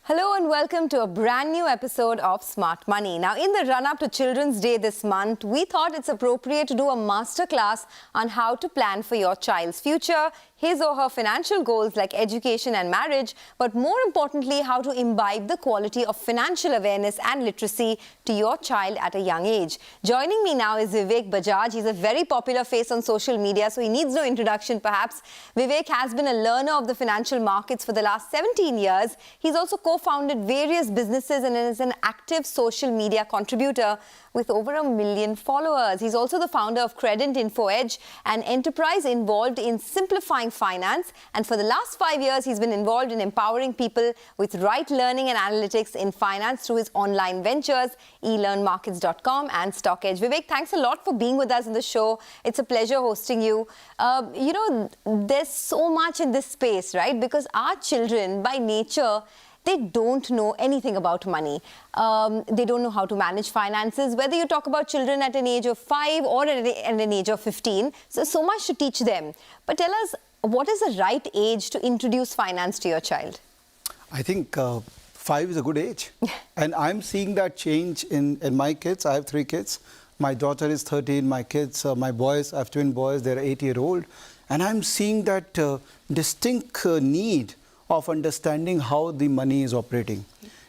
Hello and welcome to a brand new episode of Smart Money. Now, in the run-up to Children's Day this month, we thought it's appropriate to do a masterclass on how to plan for your child's future, his or her financial goals like education and marriage, but more importantly, how to imbibe the quality of financial awareness and literacy to your child at a young age. Joining me now is Vivek Bajaj. He's a very popular face on social media, so he needs no introduction perhaps. Vivek has been a learner of the financial markets for the last 17 years. He's also co-founded various businesses and is an active social media contributor with over 1 million followers. He's also the founder of Credit Info Edge, an enterprise involved in simplifying finance. And for the last 5 years, he's been involved in empowering people with right learning and analytics in finance through his online ventures, elearnmarkets.com and StockEdge. Vivek, thanks a lot for being with us in the show. It's a pleasure hosting you. There's so much in this space, right? Because our children, by nature, they don't know anything about money. They don't know how to manage finances, whether you talk about children at an age of 5 or at an age of 15. So much to teach them. But tell us, what is the right age to introduce finance to your child? I think 5 is a good age. And I'm seeing that change in my kids. I have 3 kids. My daughter is 13. My kids, my boys, I have twin boys, they're 8-year-old. And I'm seeing that distinct need of understanding how the money is operating.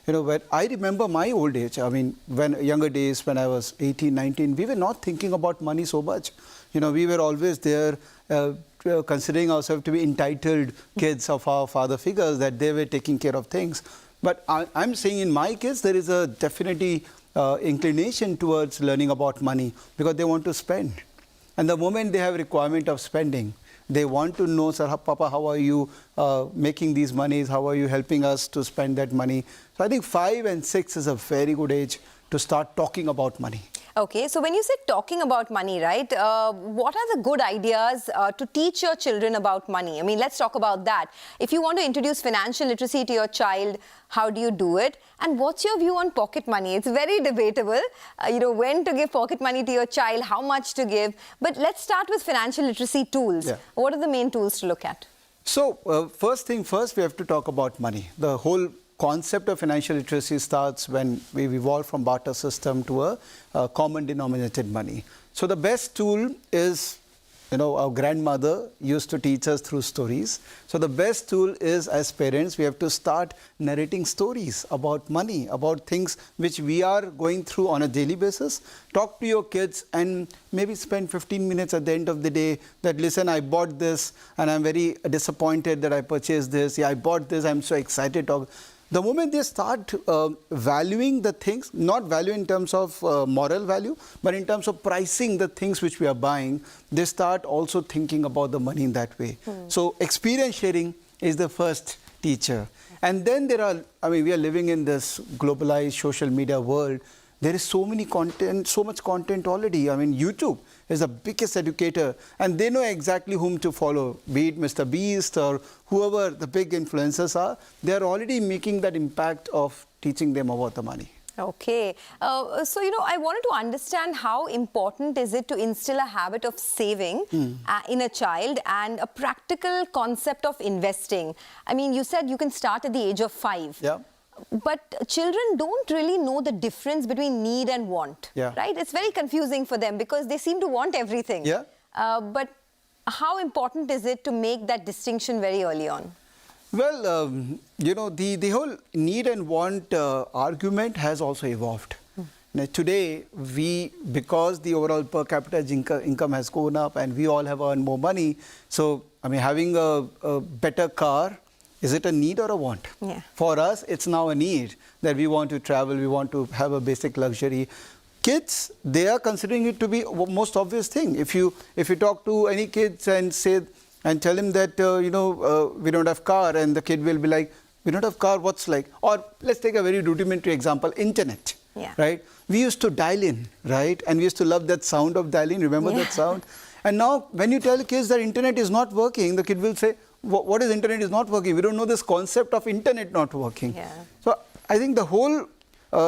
You know, when I remember my old age, I mean, younger days, when I was 18, 19, we were not thinking about money so much. You know, we were always there considering ourselves to be entitled kids of our father figures, that they were taking care of things. But I'm saying in my kids, there is a definitely inclination towards learning about money because they want to spend. And the moment they have requirement of spending, they want to know, sir, Papa, how are you making these monies? How are you helping us to spend that money? So I think 5 and 6 is a very good age to start talking about money. Okay, so when you say talking about money, right, what are the good ideas to teach your children about money? I mean, let's talk about that. If you want to introduce financial literacy to your child, how do you do it? And what's your view on pocket money? It's very debatable, when to give pocket money to your child, how much to give. But let's start with financial literacy tools. Yeah. What are the main tools to look at? So, first thing first, we have to talk about money. The whole concept of financial literacy starts when we evolved from barter system to a common denominated money. So the best tool is, our grandmother used to teach us through stories. So the best tool is, as parents, we have to start narrating stories about money, about things which we are going through on a daily basis. Talk to your kids and maybe spend 15 minutes at the end of the day that, listen, I bought this and I'm very disappointed that I purchased this. Yeah, I bought this, I'm so excited. The moment they start valuing the things, not value in terms of moral value, but in terms of pricing the things which we are buying, they start also thinking about the money in that way. So experience sharing is the first teacher. And then we are living in this globalized social media world. There is so much content already. I mean, YouTube is the biggest educator and they know exactly whom to follow, be it Mr. Beast or whoever the big influencers are. They are already making that impact of teaching them about the money. Okay. So, I wanted to understand how important is it to instill a habit of saving in a child and a practical concept of investing. I mean, you said you can start at the age of 5. Yeah. But children don't really know the difference between need and want, right? It's very confusing for them because they seem to want everything. Yeah. But how important is it to make that distinction very early on? Well, the whole need and want argument has also evolved. Now, today, because the overall per capita income has gone up and we all have earned more money, so, having a better car, is it a need or a want? Yeah. For us, it's now a need that we want to travel, we want to have a basic luxury. Kids, they are considering it to be the most obvious thing. If you talk to any kids and tell him that, we don't have car, and the kid will be like, we don't have car, what's like? Or let's take a very rudimentary example, internet, right? We used to dial in, right? And we used to love that sound of dialing, remember that sound? And now, when you tell kids that internet is not working, the kid will say, what is internet is not working? We don't know this concept of internet not working. Yeah. So I think the whole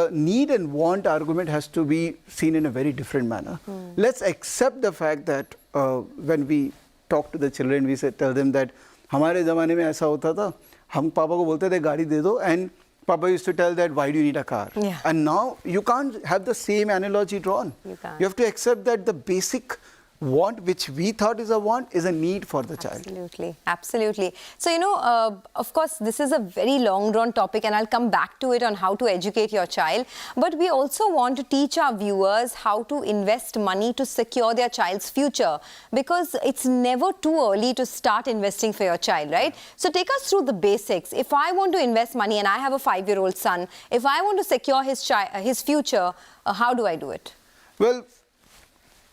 need and want argument has to be seen in a very different manner. Let's accept the fact that when we talk to the children, we tell them that हमारे ज़माने में ऐसा होता था, हम पापा को बोलते थे गाड़ी दे दो, and Papa used to tell that, why do you need a car? Yeah. And now you can't have the same analogy drawn. You can't. You have to accept that the basic want, which we thought is a want, is a need for the child. Absolutely, absolutely. So, you know, of course, this is a very long-drawn topic, and I'll come back to it on how to educate your child. But we also want to teach our viewers how to invest money to secure their child's future, because it's never too early to start investing for your child, right? So take us through the basics. If I want to invest money and I have a 5-year-old son, if I want to secure his future, how do I do it? Well,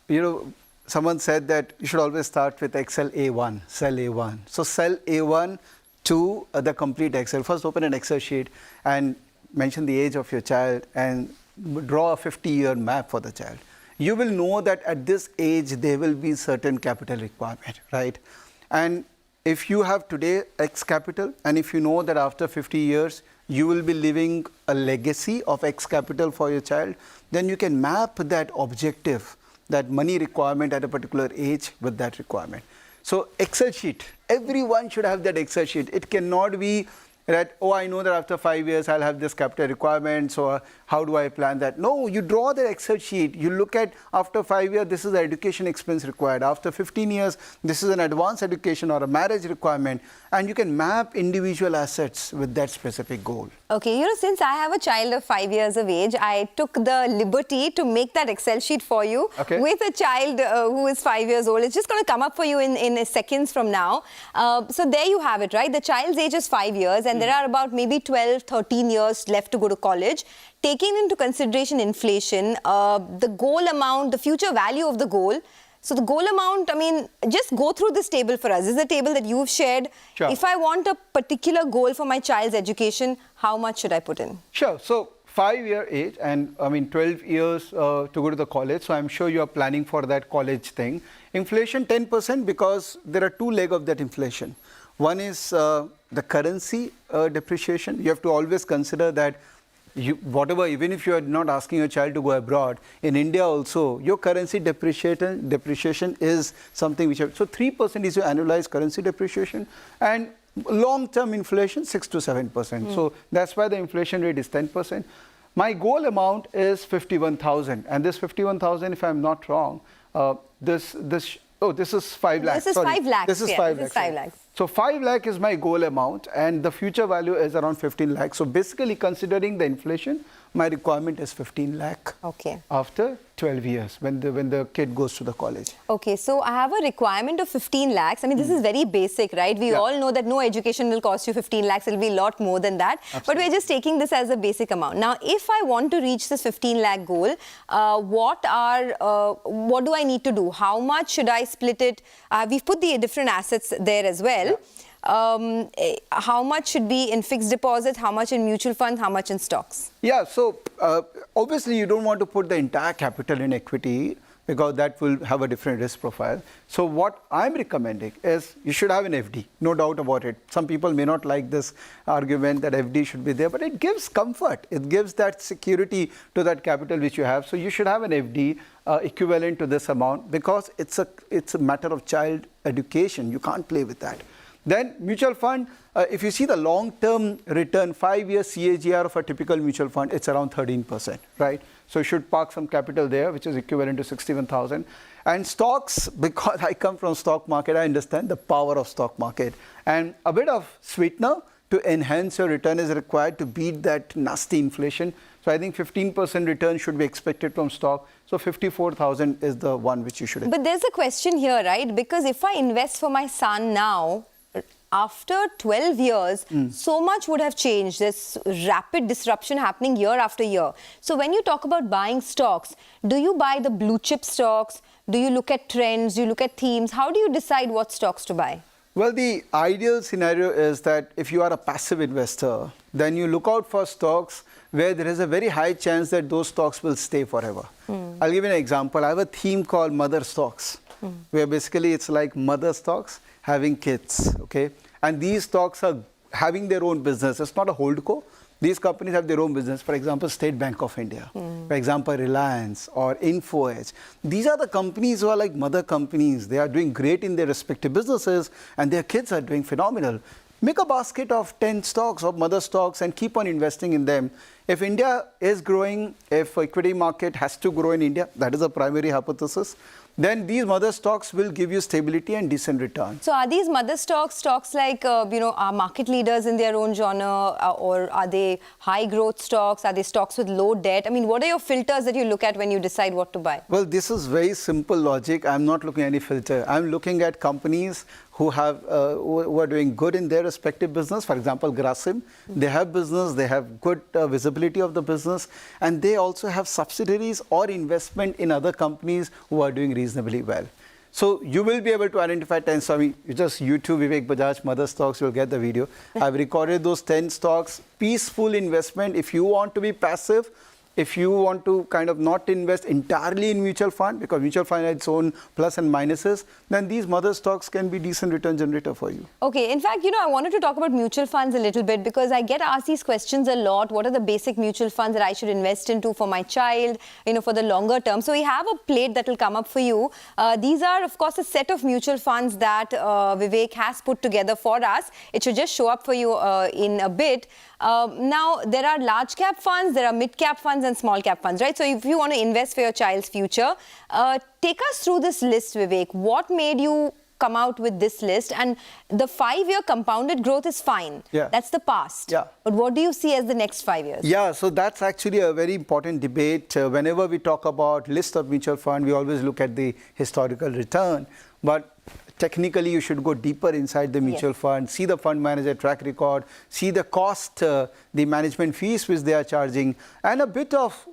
you know, someone said that you should always start with Excel A1, cell A1. So cell A1 to the complete Excel. First open an Excel sheet and mention the age of your child and draw a 50-year map for the child. You will know that at this age there will be certain capital requirement, right? And if you have today X capital, and if you know that after 50 years you will be leaving a legacy of X capital for your child, then you can map that objective, that money requirement at a particular age with that requirement. So Excel sheet, everyone should have that Excel sheet. It cannot be that, oh, I know that after 5 years I'll have this capital requirement, so how do I plan that? No, you draw the Excel sheet. You look at after 5 years, this is the education expense required. After 15 years, this is an advanced education or a marriage requirement. And you can map individual assets with that specific goal. Okay, you know, since I have a child of 5 years of age, I took the liberty to make that Excel sheet for you with a child who is 5 years old. It's just going to come up for you in seconds from now. So there you have it, right? The child's age is 5 years and there are about maybe 12, 13 years left to go to college. Taking into consideration inflation, the goal amount, the future value of the goal. So the goal amount, I mean, just go through this table for us. This is a table that you've shared. Sure. If I want a particular goal for my child's education, how much should I put in? Sure. So 5-year age and 12 years to go to the college. So I'm sure you are planning for that college thing. Inflation 10% because there are two legs of that inflation. One is the currency depreciation. You have to always consider that whatever, even if you are not asking your child to go abroad, in India also, your currency depreciation is something which... So 3% is your annualized currency depreciation, and long-term inflation 6 to 7%. So that's why the inflation rate is 10%. My goal amount is 51,000, and this 51,000, if I'm not wrong, this is 5 lakhs. This is 5 lakhs. This is 5 lakhs. 5 lakhs. So 5 lakh is my goal amount, and the future value is around 15 lakh. So basically, considering the inflation, my requirement is 15 lakh. Okay. After 12 years, when the kid goes to the college. Okay, so I have a requirement of 15 lakhs. I mean, this is very basic, right? We all know that no education will cost you 15 lakhs. It'll be a lot more than that. Absolutely. But we're just taking this as a basic amount. Now, if I want to reach this 15 lakh goal, what do I need to do? How much should I split it? We've put the different assets there as well. Yeah. How much should be in fixed deposit, how much in mutual funds, how much in stocks? Yeah, so obviously you don't want to put the entire capital in equity because that will have a different risk profile. So what I'm recommending is you should have an FD, no doubt about it. Some people may not like this argument that FD should be there, but it gives comfort. It gives that security to that capital which you have. So you should have an FD equivalent to this amount because it's a matter of child education. You can't play with that. Then mutual fund, if you see the long-term return, 5-year CAGR of a typical mutual fund, it's around 13%, right? So you should park some capital there, which is equivalent to 61,000. And stocks, because I come from stock market, I understand the power of stock market. And a bit of sweetener to enhance your return is required to beat that nasty inflation. So I think 15% return should be expected from stock. So 54,000 is the one which you should expect. But there's a question here, right? Because if I invest for my son now, after 12 years, so much would have changed. There's rapid disruption happening year after year. So when you talk about buying stocks, do you buy the blue chip stocks? Do you look at trends? Do you look at themes? How do you decide what stocks to buy? Well, the ideal scenario is that if you are a passive investor, then you look out for stocks where there is a very high chance that those stocks will stay forever. I'll give you an example. I have a theme called mother stocks, where basically it's like mother stocks having kids, okay? And these stocks are having their own business. It's not a holdco. These companies have their own business. For example, State Bank of India. For example, Reliance or Info Edge. These are the companies who are like mother companies. They are doing great in their respective businesses and their kids are doing phenomenal. make a basket of 10 stocks or mother stocks and keep on investing in them. If India is growing, if equity market has to grow in India, that is a primary hypothesis, then these mother stocks will give you stability and decent return. So are these mother stocks like, are market leaders in their own genre, or are they high growth stocks? Are they stocks with low debt? I mean, what are your filters that you look at when you decide what to buy? Well, this is very simple logic. I'm not looking at any filter. I'm looking at companies who are doing good in their respective business. For example, Grasim, they have business, they have good visibility of the business, and they also have subsidiaries or investment in other companies who are doing reasonably well. So you will be able to identify 10 stocks. I mean, you just YouTube Vivek Bajaj mother stocks, you'll get the video. I've recorded those 10 stocks. Peaceful investment. If you want to be passive, if you want to kind of not invest entirely in mutual fund, because mutual fund has its own plus and minuses, then these mother stocks can be decent return generator for you. Okay, in fact, I wanted to talk about mutual funds a little bit because I get asked these questions a lot. What are the basic mutual funds that I should invest into for my child, for the longer term? So we have a plate that will come up for you. These are, of course, a set of mutual funds that Vivek has put together for us. It should just show up for you in a bit. Now, there are large cap funds, there are mid cap funds and small cap funds, right? So if you want to invest for your child's future, take us through this list, Vivek. What made you come out with this list? And the 5-year compounded growth is fine. Yeah. That's the past. Yeah. But what do you see as the next 5 years? Yeah, so that's actually a very important debate. Whenever we talk about list of mutual fund, we always look at the historical return. But technically, you should go deeper inside the mutual fund, see the fund manager track record, see the cost, the management fees which they are charging, and a bit of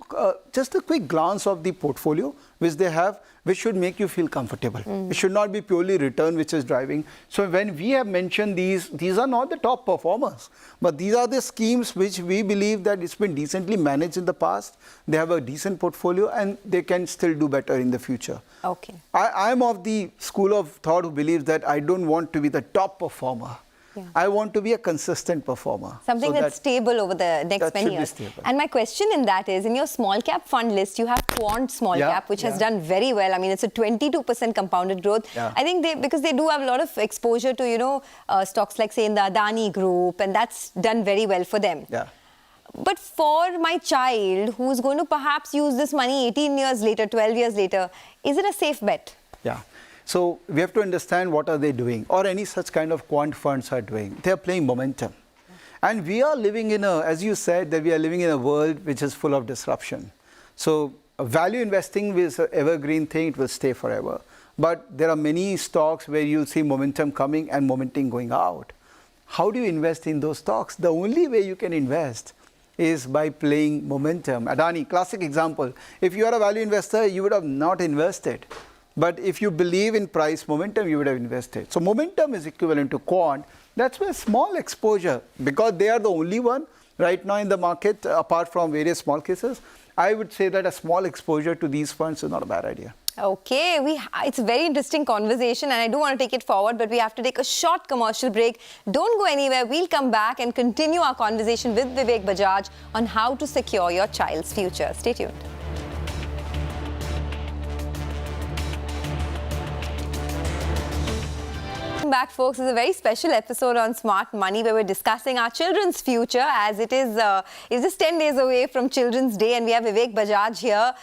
just a quick glance of the portfolio which they have, which should make you feel comfortable. It should not be purely return which is driving. So when we have mentioned these are not the top performers, but these are the schemes which we believe that it's been decently managed in the past. They have a decent portfolio and they can still do better in the future. Okay. I'm of the school of thought who believes that I don't want to be the top performer. Yeah. I want to be a consistent performer. Something that's stable over the next many years. And my question in that is, in your small cap fund list, you have Quant Small Cap, which has done very well. I mean, it's a 22% compounded growth. Yeah. I think because they do have a lot of exposure to, stocks like, say, in the Adani Group, and that's done very well for them. Yeah. But for my child, who's going to perhaps use this money 18 years later, 12 years later, is it a safe bet? Yeah. So we have to understand what are they doing, or any such kind of quant funds are doing. They are playing momentum. And we are living in as you said, that we are living in a world which is full of disruption. So value investing is an evergreen thing, it will stay forever. But there are many stocks where you'll see momentum coming and momentum going out. How do you invest in those stocks? The only way you can invest is by playing momentum. Adani, classic example. If you are a value investor, you would have not invested. But if you believe in price momentum, you would have invested. So momentum is equivalent to quant. That's where small exposure, because they are the only one right now in the market, apart from various small cases, I would say that a small exposure to these funds is not a bad idea. Okay, it's a very interesting conversation and I do want to take it forward, but we have to take a short commercial break. Don't go anywhere. We'll come back and continue our conversation with Vivek Bajaj on how to secure your child's future. Stay tuned. Welcome back, folks. It's a very special episode on Smart Money where we're discussing our children's future, as it is just 10 days away from Children's Day, and we have Vivek Bajaj here.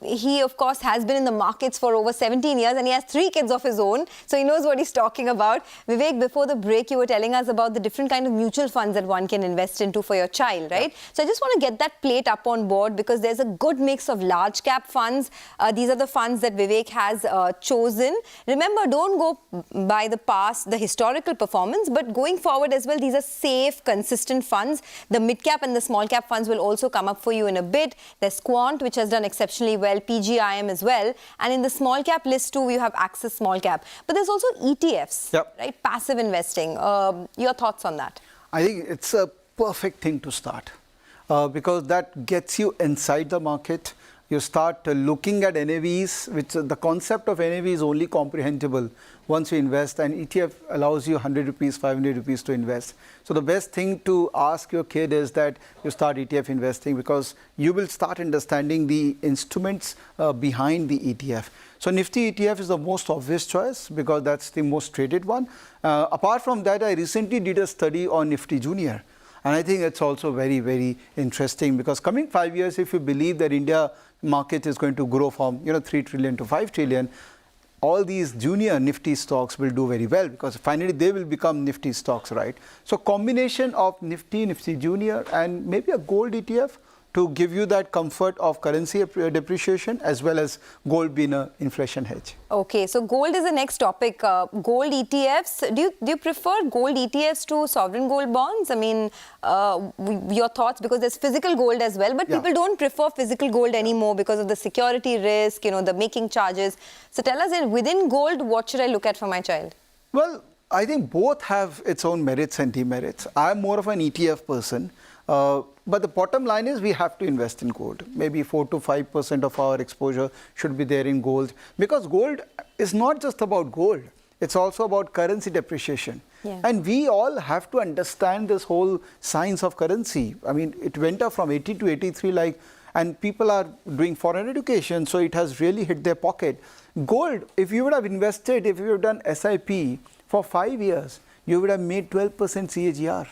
He, of course, has been in the markets for over 17 years and he has 3 kids of his own, so he knows what he's talking about. Vivek, before the break, you were telling us about the different kind of mutual funds that one can invest into for your child, right? Yeah. So I just want to get that plate up on board because there's a good mix of large cap funds. These are the funds that Vivek has chosen. Remember, don't go by the past, the historical performance, but going forward as well, these are safe, consistent funds. The mid-cap and the small-cap funds will also come up for you in a bit. There's Quant, which has done exceptionally well, PGIM as well. And in the small-cap list too, you have Axis Small-Cap. But there's also ETFs, right? Passive investing. Your thoughts on that? I think it's a perfect thing to start because that gets you inside the market. You start looking at NAVs, which the concept of NAV is only comprehensible once you invest, and ETF allows you 100 rupees, 500 rupees to invest. So the best thing to ask your kid is that you start ETF investing, because you will start understanding the instruments behind the ETF. So Nifty ETF is the most obvious choice because that's the most traded one. Apart from that, I recently did a study on Nifty Junior. And I think it's also very, very interesting, because coming 5 years, if you believe that India market is going to grow from 3 trillion to 5 trillion, all these junior Nifty stocks will do very well, because finally they will become Nifty stocks, right? So combination of Nifty, Nifty Junior, and maybe a gold ETF to give you that comfort of currency depreciation, as well as gold being an inflation hedge. Okay, so gold is the next topic. Gold ETFs. Do you prefer gold ETFs to sovereign gold bonds? I mean, your thoughts, because there's physical gold as well, but people don't prefer physical gold anymore because of the security risk, the making charges. So tell us, within gold, what should I look at for my child? Well, I think both have its own merits and demerits. I'm more of an ETF person. But the bottom line is we have to invest in gold. Maybe 4 to 5% of our exposure should be there in gold, because gold is not just about gold. It's also about currency depreciation. Yeah. And we all have to understand this whole science of currency. I mean, it went up from 80 to 83, and people are doing foreign education, so it has really hit their pocket. Gold, if you would have invested, if you have done SIP for 5 years, you would have made 12% CAGR.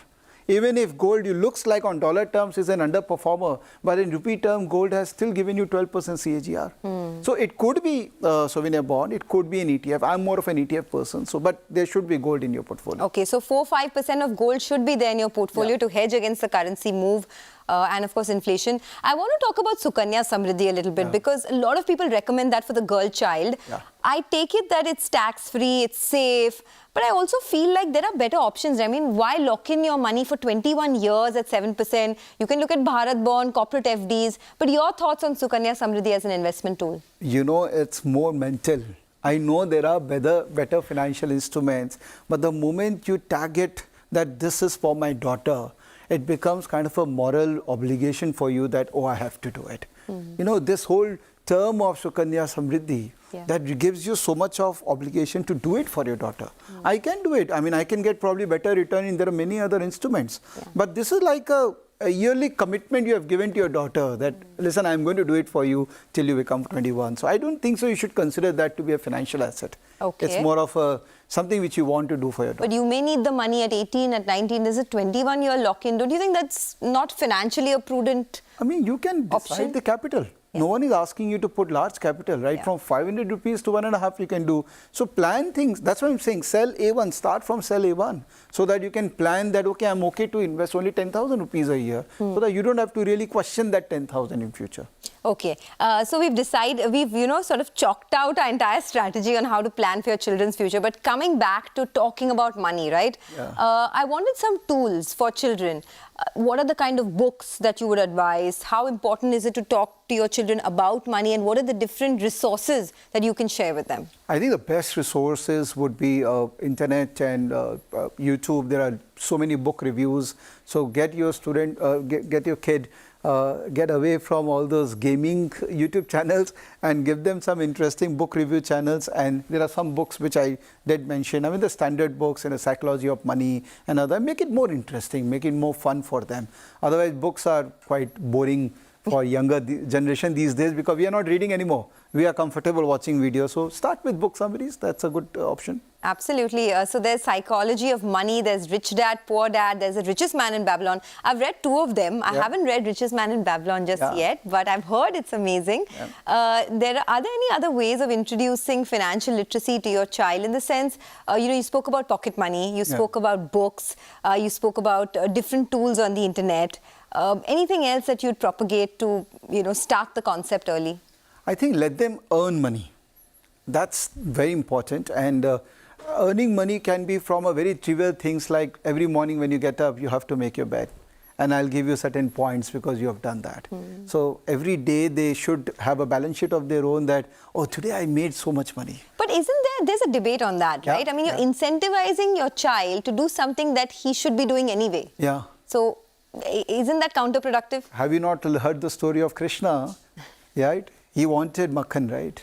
Even if gold looks like on dollar terms is an underperformer, but in rupee term, gold has still given you 12% CAGR. So it could be a souvenir bond, it could be an ETF. I'm more of an ETF person, but there should be gold in your portfolio. Okay, so 4-5% of gold should be there in your portfolio to hedge against the currency move. And of course, inflation. I want to talk about Sukanya Samriddhi a little bit, because a lot of people recommend that for the girl child. I take it that it's tax-free, it's safe, but I also feel like there are better options. I mean, why lock in your money for 21 years at 7%? You can look at Bharat Bond, corporate FDs, but your thoughts on Sukanya Samriddhi as an investment tool? It's more mental. I know there are better financial instruments, but the moment you target that this is for my daughter, it becomes kind of a moral obligation for you that, I have to do it. This whole term of Sukanya Samriddhi, that gives you so much of obligation to do it for your daughter. I can do it. I mean, I can get probably better return. There are many other instruments. But this is like a yearly commitment you have given to your daughter that, listen, I'm going to do it for you till you become 21. So I don't think so you should consider that to be a financial asset. Okay. It's more of something which you want to do for your daughter. But you may need the money at 18, at 19. There's a 21-year lock-in. Don't you think that's not financially a prudent I mean, you can decide the capital. No one is asking you to put large capital, right? From 500 rupees to 1.5 you can do. So plan things. That's why I'm saying sell A1, start from sell A1, so that you can plan that, okay, I'm okay to invest only 10,000 rupees a year, so that you don't have to really question that 10,000 in future. Okay, so we've decided, we've, sort of chalked out our entire strategy on how to plan for your children's future. But coming back to talking about money, right? I wanted some tools for children. What are the kind of books that you would advise? How important is it to talk to your children about money, and what are the different resources that you can share with them? I think the best resources would be internet and YouTube. There are so many book reviews. So get your student, get your kid, get away from all those gaming YouTube channels and give them some interesting book review channels. And there are some books which I did mention. I mean, the standard books in the psychology of money and other. Make it more interesting, make it more fun for them. Otherwise, books are quite boring for younger generation these days, because we are not reading anymore. We are comfortable watching videos. So start with book summaries. That's a good option. Absolutely. So there's Psychology of Money, there's Rich Dad, Poor Dad, there's The Richest Man in Babylon. I've read 2 of them. I haven't read Richest Man in Babylon just yet, but I've are amazing. Are there any other ways of introducing financial literacy to your child, in the sense, you spoke about pocket money, you spoke about books, you spoke about different tools on the internet. Anything else that you'd propagate to, start the concept early? I think let them earn money. That's very important. And earning money can be from a very trivial things like every morning when you get up, you have to make your bed. And I'll give you certain points because you have done that. So every day they should have a balance sheet of their own that, today I made so much money. But there's a debate on that, right? I mean, you're incentivizing your child to do something that he should be doing anyway. So isn't that counterproductive? Have you not heard the story of Krishna? right? He wanted makhan, right?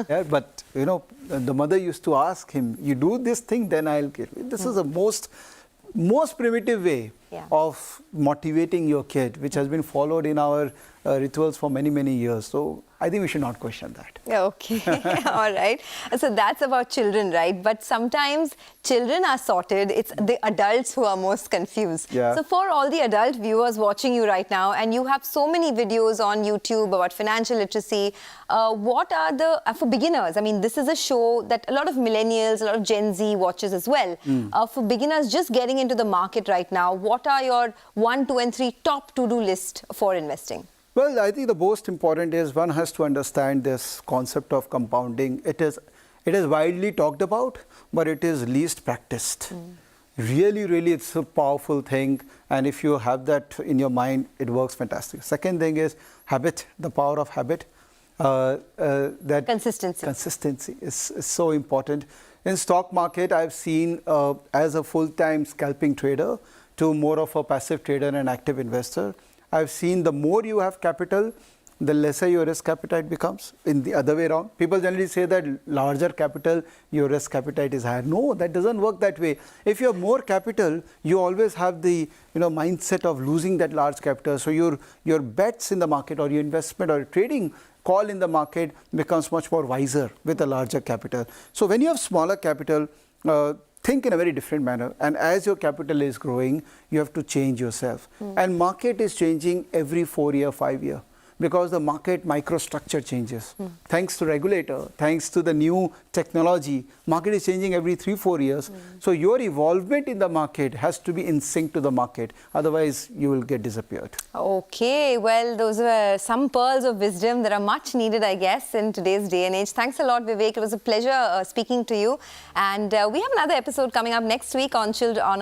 Yeah, but you know, the mother used to ask him, "You do this thing, then I'll kill you." This is the most primitive way of motivating your kid, which has been followed in our rituals for many years. So I think we should not question that. Okay, all right. So that's about children, right? But sometimes children are sorted. It's the adults who are most confused. Yeah. So for all the adult viewers watching you right now, and you have so many videos on YouTube about financial literacy, what are the, for beginners, I mean, this is a show that a lot of millennials, a lot of Gen Z watches as well. For beginners just getting into the market right now, what are your 1, 2 and 3 top to-do list for investing? Well, I think the most important is one has to understand this concept of compounding. It is widely talked about, but it is least practiced. Really, it's a powerful thing. And if you have that in your mind, it works fantastic. Second thing is habit, the power of habit. That consistency is so important. In stock market, I've seen as a full-time scalping trader to more of a passive trader and active investor. I've seen the more you have capital, the lesser your risk appetite becomes. In the other way around, people generally say that larger capital, your risk appetite is higher. No, that doesn't work that way. If you have more capital, you always have the mindset of losing that large capital. So your bets in the market or your investment or trading call in the market becomes much more wiser with a larger capital. So when you have smaller capital, think in a very different manner. And as your capital is growing, you have to change yourself. And market is changing every 4 year, 5 year. Because the market microstructure changes. Thanks to regulator, thanks to the new technology, market is changing every 3-4 years. So your involvement in the market has to be in sync to the market. Otherwise, you will get disappeared. Okay, well, those were some pearls of wisdom that are much needed, I guess, in today's day and age. Thanks a lot, Vivek. It was a pleasure speaking to you. And we have another episode coming up next week on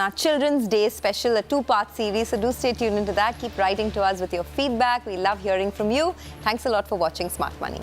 our Children's Day special, a 2-part series. So do stay tuned into that. Keep writing to us with your feedback. We love hearing from you. Thanks a lot for watching Smart Money.